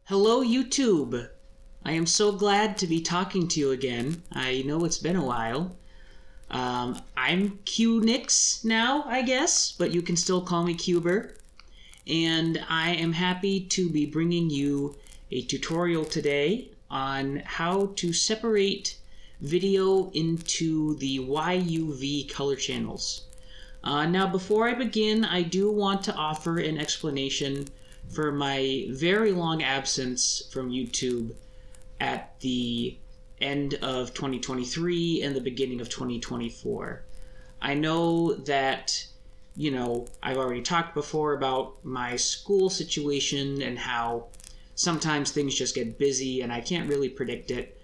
Hello YouTube! I am so glad to be talking to you again. I know it's been a while. I'm QNix now, I guess, but you can still call me Cuber. And I am happy to be bringing you a tutorial today on how to separate video into the YUV color channels. Now before I begin, I do want to offer an explanation for my very long absence from YouTube at the end of 2023 and the beginning of 2024. I know that, I've already talked before about my school situation and how sometimes things just get busy and I can't really predict it.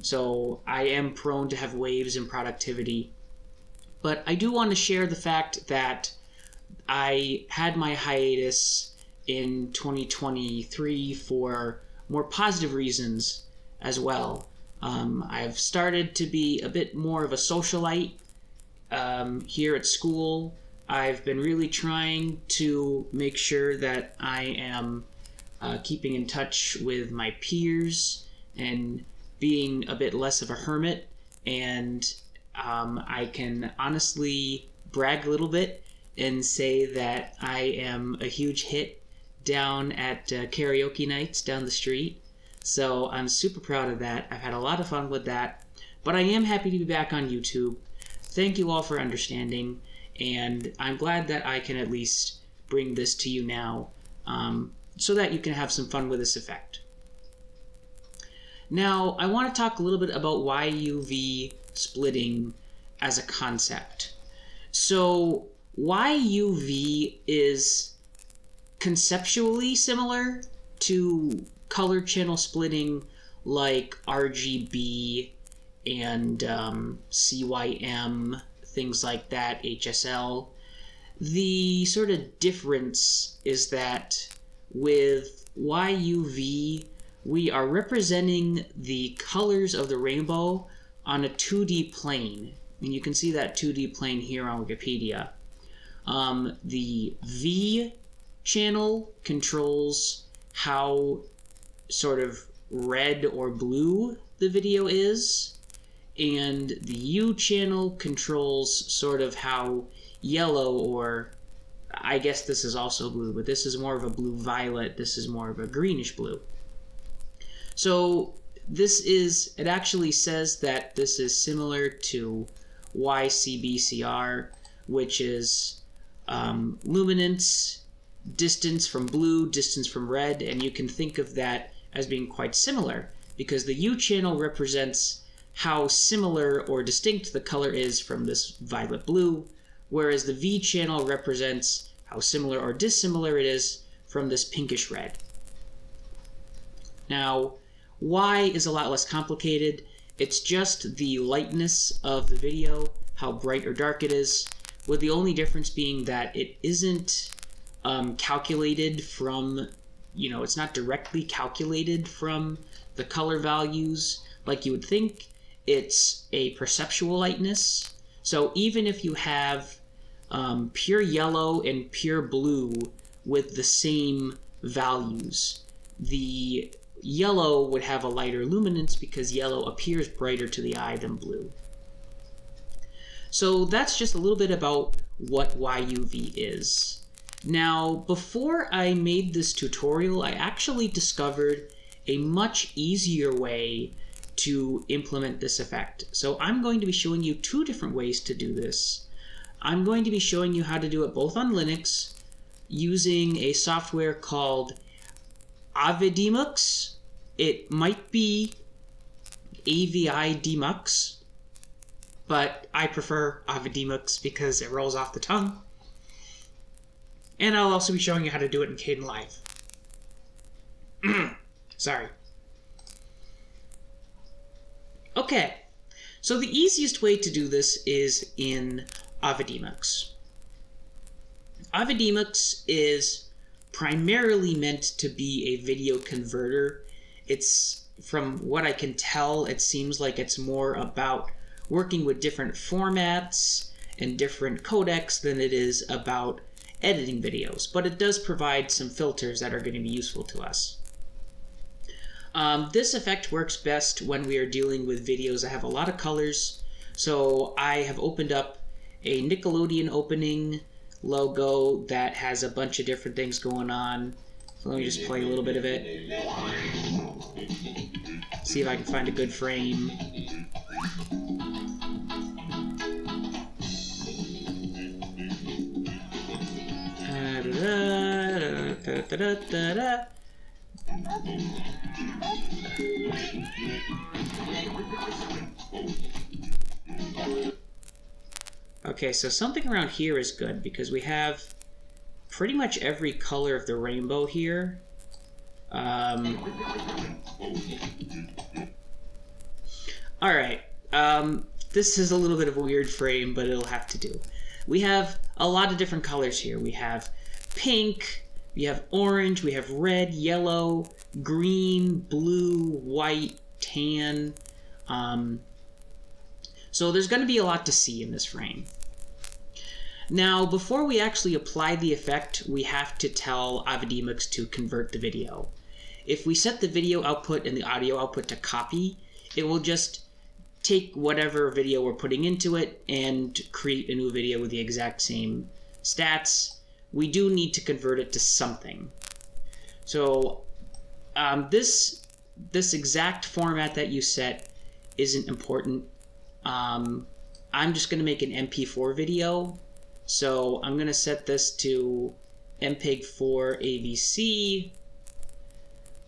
So I am prone to have waves in productivity. But I do want to share the fact that I had my hiatus in 2023 for more positive reasons as well. I've started to be a bit more of a socialite here at school. I've been really trying to make sure that I am keeping in touch with my peers and being a bit less of a hermit, and I can honestly brag a little bit and say that I am a huge hit down at karaoke nights down the street. So I'm super proud of that. I've had a lot of fun with that. But I am happy to be back on YouTube. Thank you all for understanding, and I'm glad that I can at least bring this to you now so that you can have some fun with this effect. Now, I want to talk a little bit about YUV splitting as a concept. So YUV is conceptually similar to color channel splitting like RGB and CYM, things like that, HSL. The sort of difference is that with YUV, we are representing the colors of the rainbow on a 2D plane. And you can see that 2D plane here on Wikipedia. The V channel controls how sort of red or blue the video is, and the U channel controls sort of how yellow, or I guess this is also blue, but this is more of a blue-violet, this is more of a greenish blue. So it actually says that this is similar to YCbCr, which is luminance, distance from blue, distance from red, and you can think of that as being quite similar because the U channel represents how similar or distinct the color is from this violet blue, whereas the V channel represents how similar or dissimilar it is from this pinkish red. Now, Y is a lot less complicated. It's just the lightness of the video, how bright or dark it is, with the only difference being that it isn't calculated from, it's not directly calculated from the color values like you would think. It's a perceptual lightness. So even if you have pure yellow and pure blue with the same values, the yellow would have a lighter luminance because yellow appears brighter to the eye than blue. So that's just a little bit about what YUV is. Now, before I made this tutorial, I actually discovered a much easier way to implement this effect. So I'm going to be showing you two different ways to do this. I'm going to be showing you how to do it both on Linux using a software called YCbCr. It might be YCbCr, but I prefer YCbCr because it rolls off the tongue. And I'll also be showing you how to do it in Kdenlive. Sorry. Okay, so the easiest way to do this is in YCbCr. YCbCr is primarily meant to be a video converter. It's, from what I can tell, it seems like it's more about working with different formats and different codecs than it is about editing videos, but it does provide some filters that are going to be useful to us. This effect works best when we are dealing with videos that have a lot of colors. So I have opened up a Nickelodeon opening logo that has a bunch of different things going on. So let me just play a little bit of it. See if I can find a good frame. Okay, so something around here is good because we have pretty much every color of the rainbow here. Alright, this is a little bit of a weird frame, but it'll have to do. We have a lot of different colors here. We have pink, we have orange, we have red, yellow, green, blue, white, tan. So there's going to be a lot to see in this frame. Now, before we actually apply the effect, we have to tell YCbCr to convert the video. If we set the video output and the audio output to copy, it will just take whatever video we're putting into it and create a new video with the exact same stats. We do need to convert it to something. So this exact format that you set isn't important. I'm just going to make an MP4 video. So I'm going to set this to MPEG-4 AVC,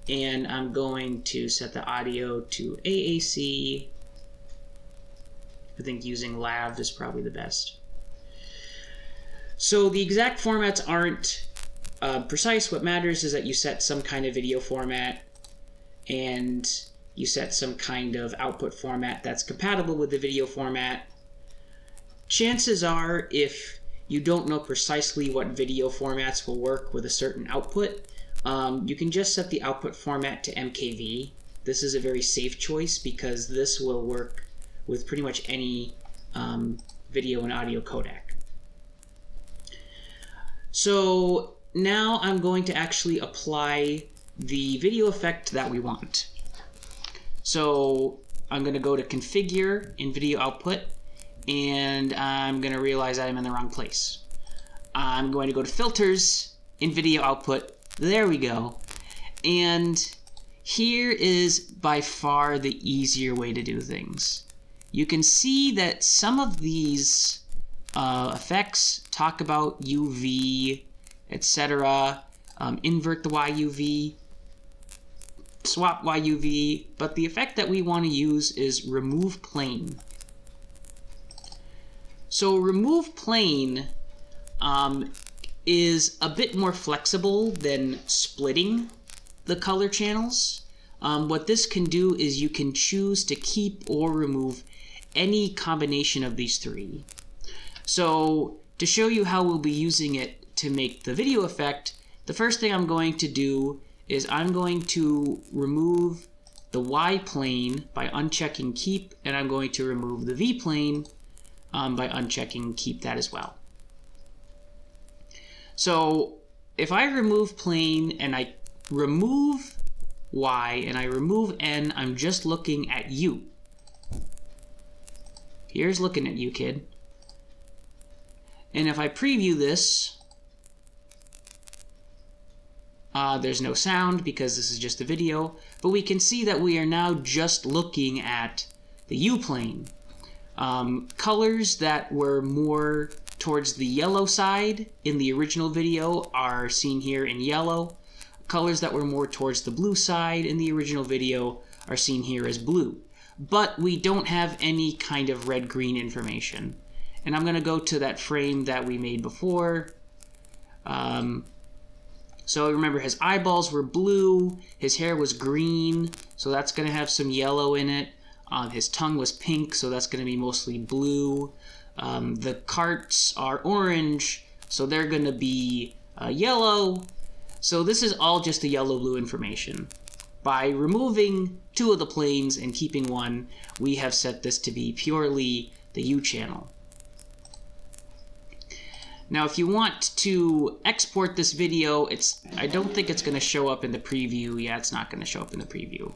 and I'm going to set the audio to AAC. I think using LAV is probably the best. So the exact formats aren't precise. What matters is that you set some kind of video format and you set some kind of output format that's compatible with the video format. Chances are, if you don't know precisely what video formats will work with a certain output, you can just set the output format to MKV. This is a very safe choice because this will work with pretty much any video and audio codec. So now I'm going to actually apply the video effect that we want. So I'm going to go to Configure in Video Output, and I'm going to realize I'm in the wrong place. I'm going to go to Filters in Video Output. There we go. And here is by far the easier way to do things. You can see that some of these effects talk about UV, etc. Invert the YUV, swap YUV, but the effect that we want to use is remove plane. So remove plane is a bit more flexible than splitting the color channels. What this can do is you can choose to keep or remove any combination of these three. So to show you how we'll be using it to make the video effect, the first thing I'm going to do is I'm going to remove the Y plane by unchecking keep, and I'm going to remove the V plane by unchecking keep that as well. So if I remove plane and I remove Y and I remove N, I'm just looking at U. Here's looking at you, kid. And if I preview this, there's no sound because this is just a video, but we can see that we are now just looking at the U plane. Colors that were more towards the yellow side in the original video are seen here in yellow. Colors that were more towards the blue side in the original video are seen here as blue. But we don't have any kind of red-green information. And I'm going to go to that frame that we made before. So remember, his eyeballs were blue, his hair was green, so that's going to have some yellow in it. His tongue was pink, so that's going to be mostly blue. The carts are orange, so they're going to be yellow. So this is all just the yellow-blue information. By removing two of the planes and keeping one, we have set this to be purely the U channel. Now, if you want to export this video, I don't think it's going to show up in the preview. Yeah, it's not going to show up in the preview.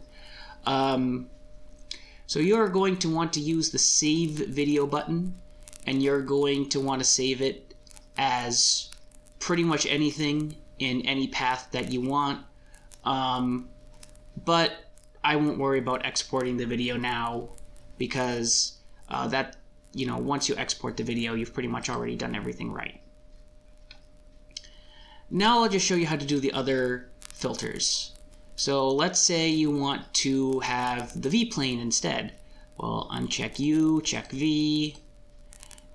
So you're going to want to use the Save Video button, and you're going to want to save it as pretty much anything in any path that you want. But I won't worry about exporting the video now, because once you export the video, you've pretty much already done everything right. Now I'll just show you how to do the other filters. So let's say you want to have the V plane instead. Well, uncheck U, check V,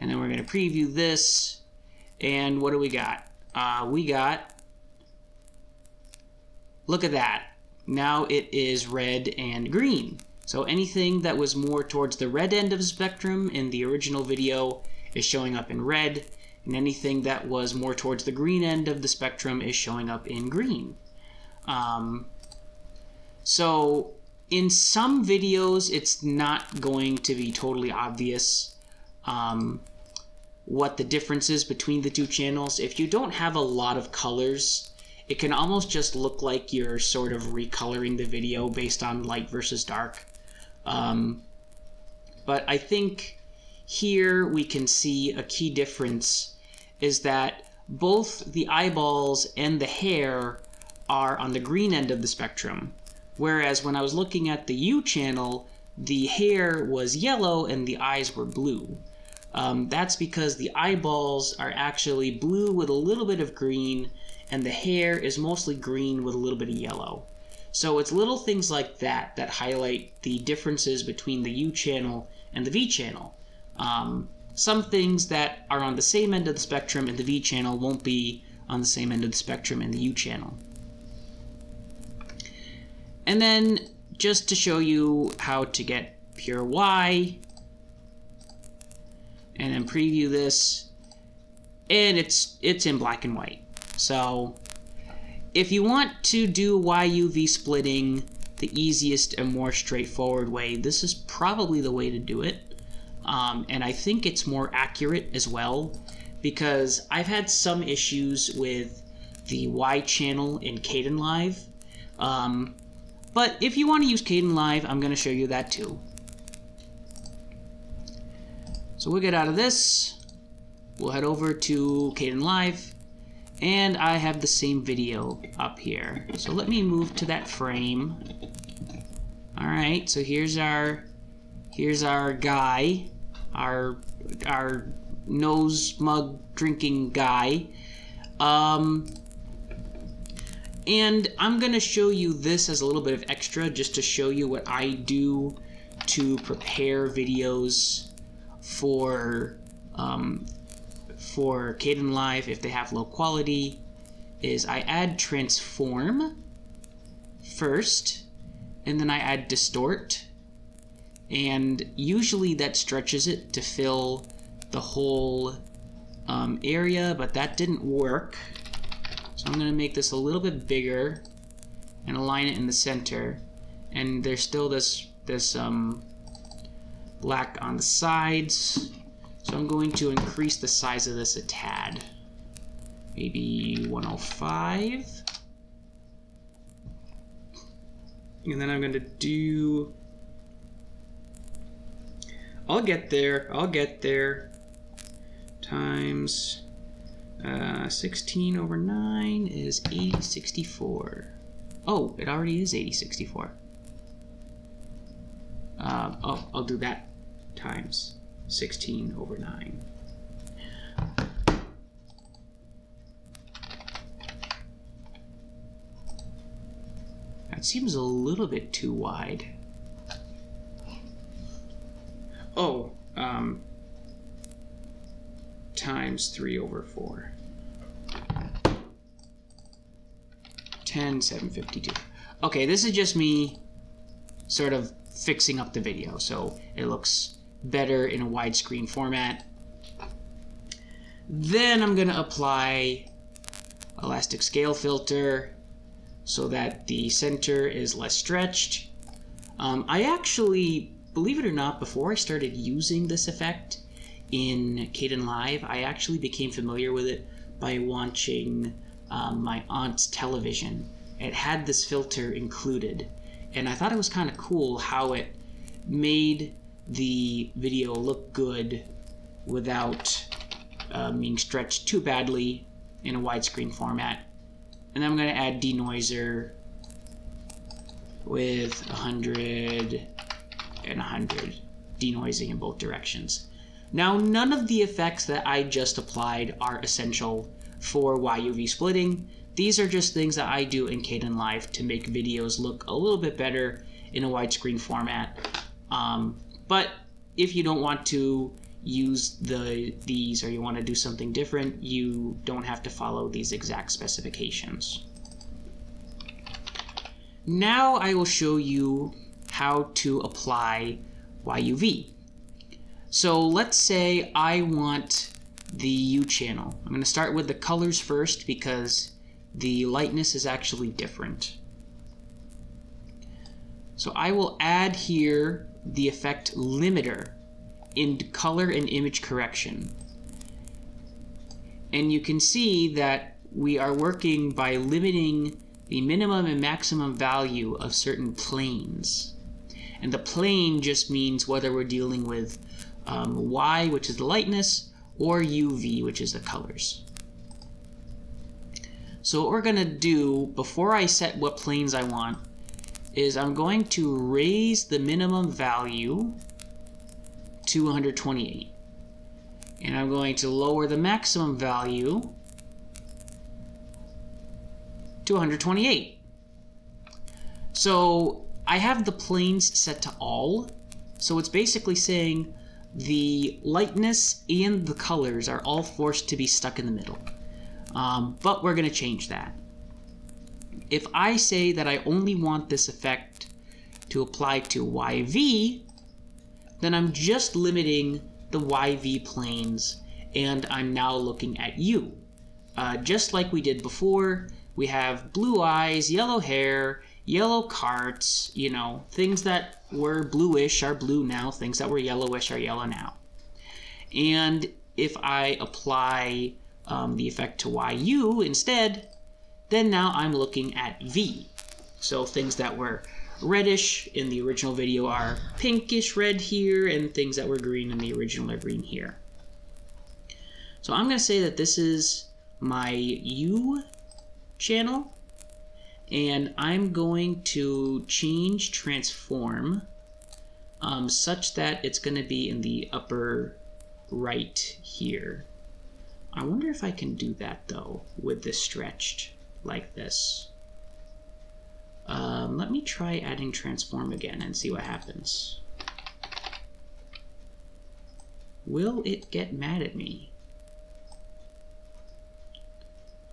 and then we're going to preview this. And what do we got? Look at that. Now it is red and green. So anything that was more towards the red end of the spectrum in the original video is showing up in red, and anything that was more towards the green end of the spectrum is showing up in green. So in some videos, it's not going to be totally obvious what the difference is between the two channels. If you don't have a lot of colors, it can almost just look like you're sort of recoloring the video based on light versus dark. But I think here we can see a key difference is that both the eyeballs and the hair are on the green end of the spectrum, whereas when I was looking at the U channel, the hair was yellow and the eyes were blue. That's because the eyeballs are actually blue with a little bit of green, and the hair is mostly green with a little bit of yellow. So it's little things like that that highlight the differences between the U channel and the V channel. Some things that are on the same end of the spectrum in the V channel won't be on the same end of the spectrum in the U channel. And then just to show you how to get pure Y, and then preview this, and it's in black and white. So if you want to do YUV splitting the easiest and more straightforward way, this is probably the way to do it. And I think it's more accurate as well, because I've had some issues with the Y channel in Kdenlive. But if you want to use Kdenlive, I'm going to show you that too. So we'll get out of this. We'll head over to Kdenlive, and I have the same video up here. So let me move to that frame. All right, so here's our guy, our nose mug drinking guy. And I'm gonna show you this as a little bit of extra, just to show you what I do to prepare videos for Kdenlive if they have low quality. Is I add transform first, and then I add distort, and usually that stretches it to fill the whole area, but that didn't work. So I'm going to make this a little bit bigger and align it in the center, and there's still this black on the sides, so I'm going to increase the size of this a tad, maybe 105. And then I'm going to do, I'll get there, times 16 over 9 is 8064. Oh, it already is 8064. Oh, I'll do that times 16 over 9. That seems a little bit too wide. Oh, times 3 over 4. 10,752. Okay, this is just me sort of fixing up the video so it looks better in a widescreen format. Then I'm going to apply elastic scale filter so that the center is less stretched. I actually, believe it or not, before I started using this effect, in Kdenlive. I actually became familiar with it by watching my aunt's television. It had this filter included, and I thought it was kind of cool how it made the video look good without being stretched too badly in a widescreen format. And then I'm going to add denoiser with 100 and 100, denoising in both directions. Now, none of the effects that I just applied are essential for YUV splitting. These are just things that I do in Kdenlive to make videos look a little bit better in a widescreen format. But if you don't want to use these, or you want to do something different, you don't have to follow these exact specifications. Now I will show you how to apply YUV. So let's say I want the U channel. I'm going to start with the colors first because the lightness is actually different. So I will add here the effect limiter in color and image correction. And you can see that we are working by limiting the minimum and maximum value of certain planes. And the plane just means whether we're dealing with Y, which is the lightness, or UV, which is the colors. So what we're going to do before I set what planes I want is I'm going to raise the minimum value to 128. And I'm going to lower the maximum value to 128. So I have the planes set to all. So it's basically saying the lightness and the colors are all forced to be stuck in the middle. But we're going to change that. If I say that I only want this effect to apply to YV, then I'm just limiting the YV planes, and I'm now looking at U. Just like we did before, we have blue eyes, yellow hair, yellow carts, you know, things that were bluish are blue now, things that were yellowish are yellow now. And if I apply the effect to YU instead, then now I'm looking at V. So things that were reddish in the original video are pinkish red here, and things that were green in the original are green here. So I'm going to say that this is my U channel, and I'm going to change transform such that it's going to be in the upper right here. I wonder if I can do that though with this stretched like this. Let me try adding transform again and see what happens. Will it get mad at me?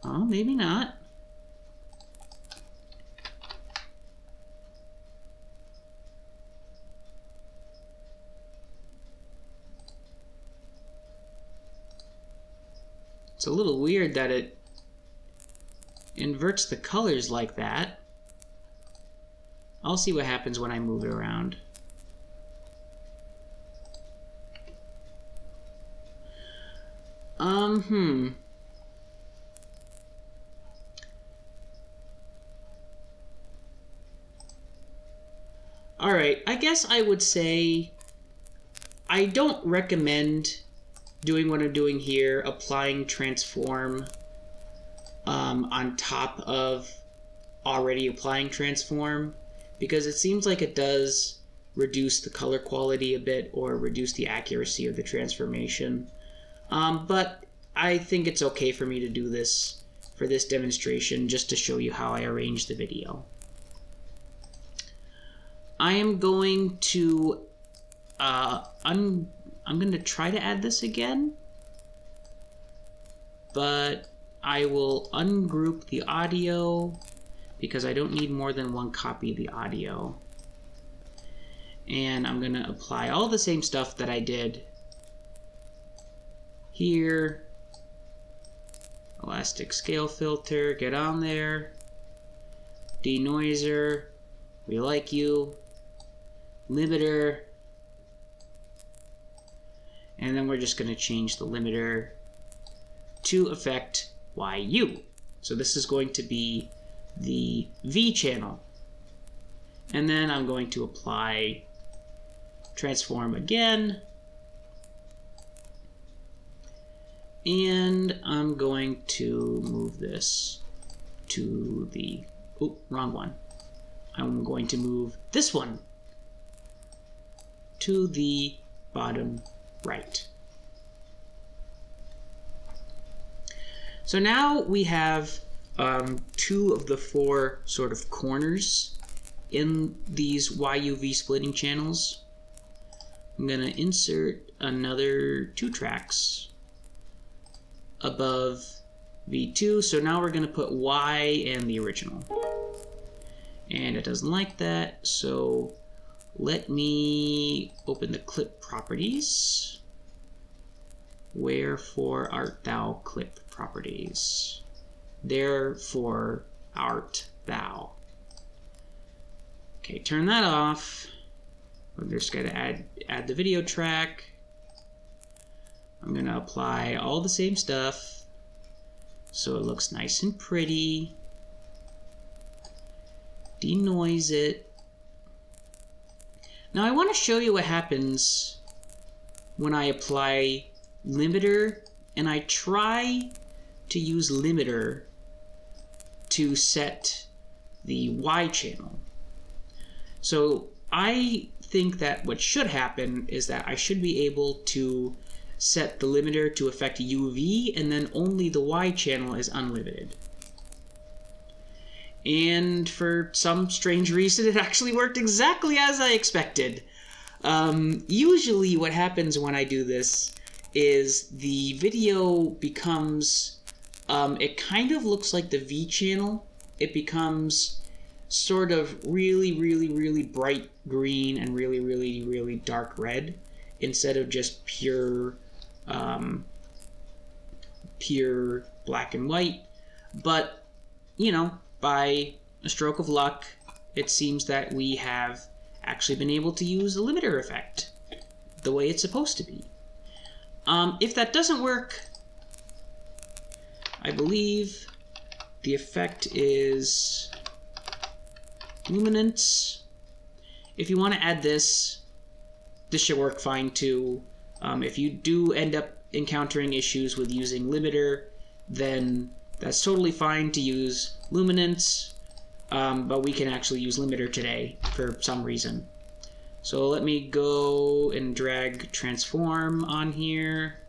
Oh, maybe not. It's a little weird that it inverts the colors like that. I'll see what happens when I move it around. Alright, I guess I would say I don't recommend doing what I'm doing here, applying transform on top of already applying transform, because it seems like it does reduce the color quality a bit or reduce the accuracy of the transformation. But I think it's okay for me to do this for this demonstration just to show you how I arrange the video. I am going to I'm going to try to add this again, but I will ungroup the audio because I don't need more than one copy of the audio. And I'm going to apply all the same stuff that I did here. Elastic scale filter, get on there. Denoiser, we like you. Limiter. And then we're just going to change the limiter to affect YU. So this is going to be the V channel. And then I'm going to apply transform again. And I'm going to move this to the, oh, wrong one. I'm going to move this one to the bottom right. So now we have 2 of the 4 sort of corners in these YUV splitting channels. I'm going to insert another 2 tracks above V2. So now we're going to put Y and the original. And it doesn't like that, so let me open the clip properties. Wherefore art thou clip properties? Therefore art thou. Okay, turn that off. I'm just going to add the video track. I'm going to apply all the same stuff so it looks nice and pretty. Denoise it. Now I want to show you what happens when I apply limiter, and I try to use limiter to set the Y channel. So I think that what should happen is that I should be able to set the limiter to affect UV, and then only the Y channel is unlimited. And for some strange reason, it actually worked exactly as I expected. Usually what happens when I do this is the video becomes, it kind of looks like the V channel. It becomes sort of really bright green and really dark red, instead of just pure black and white. But, you know, by a stroke of luck, it seems that we have actually been able to use the limiter effect the way it's supposed to be. If that doesn't work, I believe the effect is luminance. If you want to add this, this should work fine too. If you do end up encountering issues with using limiter, then that's totally fine to use luminance, but we can actually use limiter today for some reason. So let me go and drag transform on here.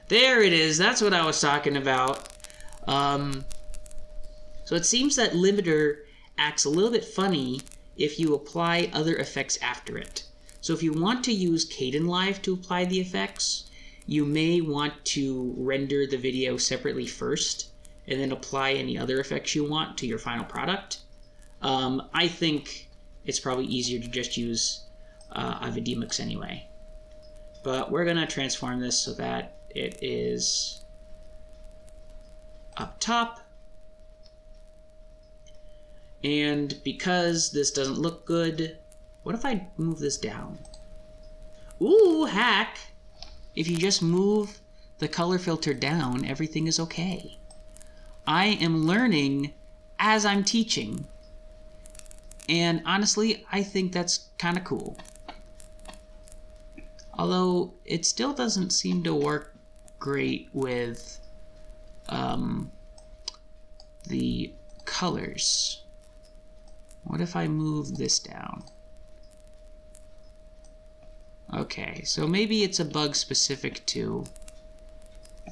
There it is, that's what I was talking about. So it seems that limiter acts a little bit funny if you apply other effects after it. So if you want to use Kdenlive to apply the effects, you may want to render the video separately first and then apply any other effects you want to your final product. I think it's probably easier to just use YCbCr anyway. But we're going to transform this so that it is up top. And because this doesn't look good, what if I move this down? Ooh, hack! If you just move the color filter down, everything is okay. I am learning as I'm teaching. And honestly, I think that's kind of cool. Although it still doesn't seem to work great with the colors. What if I move this down? Okay, so maybe it's a bug specific to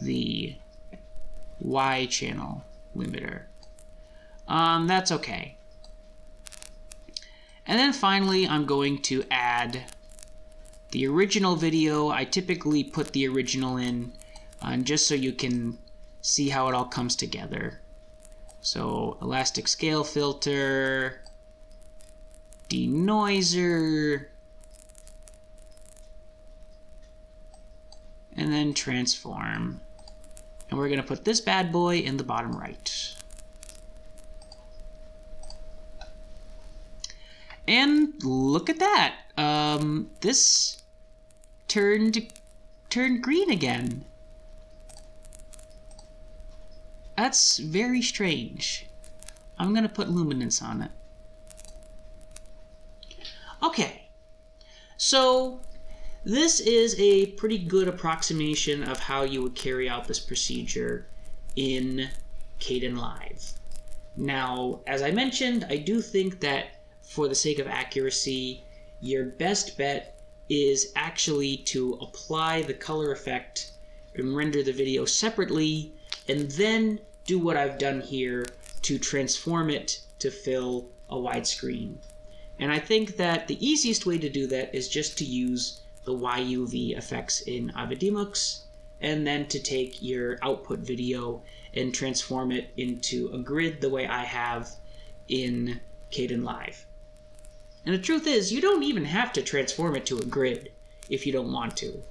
the Y channel limiter. That's okay. And then finally, I'm going to add the original video. I typically put the original in just so you can see how it all comes together. So elastic scale filter, denoiser, and then transform. And we're going to put this bad boy in the bottom right. And look at that. This turned green again. That's very strange. I'm gonna put luminance on it. Okay, so this is a pretty good approximation of how you would carry out this procedure in Kdenlive. Now, as I mentioned, I do think that for the sake of accuracy, your best bet is actually to apply the color effect and render the video separately, and then do what I've done here to transform it to fill a widescreen. And I think that the easiest way to do that is just to use the YUV effects in Avidemux, and then to take your output video and transform it into a grid the way I have in Kdenlive. And the truth is, you don't even have to transform it to a grid if you don't want to.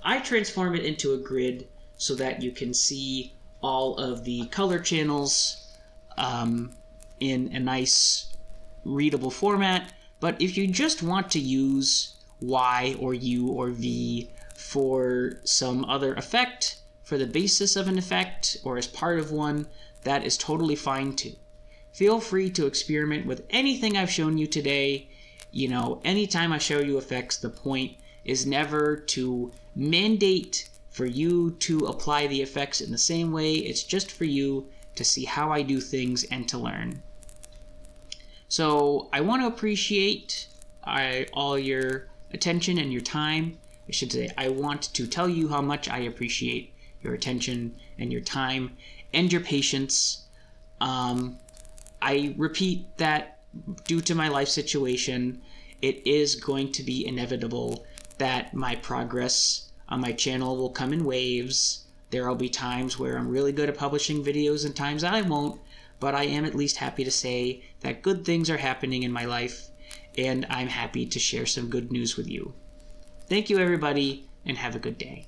I transform it into a grid so that you can see all of the color channels in a nice readable format. But if you just want to use Y or U or V for some other effect, for the basis of an effect, or as part of one, that is totally fine too. Feel free to experiment with anything I've shown you today. You know, anytime I show you effects, the point is never to mandate for you to apply the effects in the same way. It's just for you to see how I do things and to learn. So I want to appreciate all your attention and your time. I should say, I want to tell you how much I appreciate your attention and your time and your patience. I repeat that due to my life situation, it is going to be inevitable that my progress on my channel will come in waves. There will be times where I'm really good at publishing videos and times I won't, but I am at least happy to say that good things are happening in my life, and I'm happy to share some good news with you. Thank you, everybody, and have a good day.